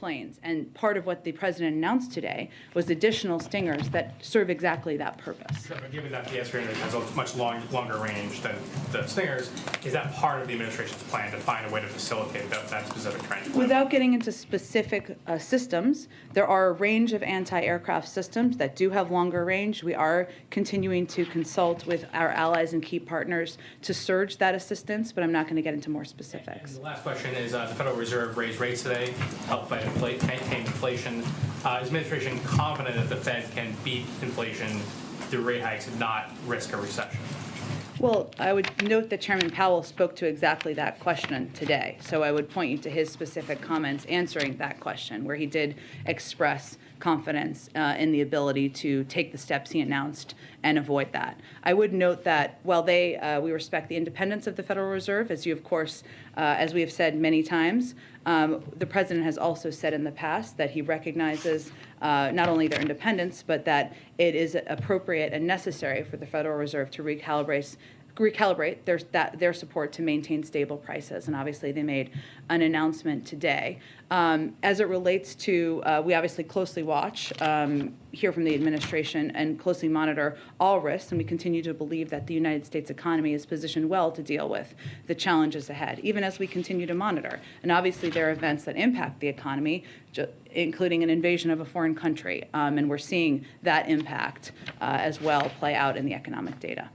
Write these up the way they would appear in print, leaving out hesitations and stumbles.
planes. And part of what the president announced today was additional Stingers that serve exactly that purpose. Sure, but given that the S-300 has a much longer range than the Stingers, is that part of the administration's plan to find a way to facilitate that specific training? Without getting into specific systems, there are a range of anti-aircraft systems that do have longer range. We are continuing to consult with our allies and key partners to surge that assistance, but I'm not going to get into more specifics. And the last question is, the Federal Reserve raised rates today, help fight tame inflation. Is the administration confident that the Fed can beat inflation through rate hikes and not risk a recession? Well, I would note that Chairman Powell spoke to exactly that question today. So I would point you to his specific comments answering that question, where he did express confidence in the ability to take the steps he announced and avoid that. I would note that while we respect the independence of the Federal Reserve, as you, of course, as we have said many times, the president has also said in the past that he recognizes not only their independence, but that it is appropriate and necessary for the Federal Reserve to recalibrate their support to maintain stable prices. And obviously they made an announcement today. As it relates to, we obviously closely watch, hear from the administration, and closely monitor all risks, and we continue to believe that the United States economy is positioned well to deal with the challenges ahead, even as we continue to monitor. And obviously there are events that impact the economy, including an invasion of a foreign country, and we're seeing that impact as well play out in the economic data.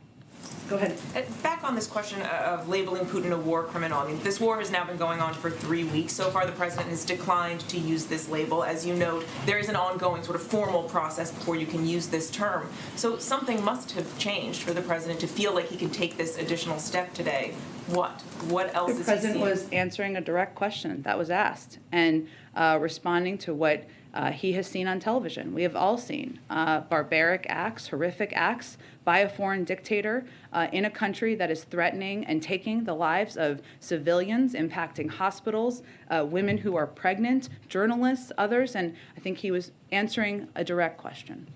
Go ahead. Back on this question of labeling Putin a war criminal. I mean, this war has now been going on for 3 weeks. So far, the president has declined to use this label. As you note, there is an ongoing sort of formal process before you can use this term. So something must have changed for the president to feel like he can take this additional step today. What? What else is he seeing? The president was answering a direct question that was asked and responding to what he has seen on television. We have all seen barbaric acts, horrific acts by a foreign dictator in a country that is threatening and taking the lives of civilians, impacting hospitals, women who are pregnant, journalists, others, and I think he was answering a direct question.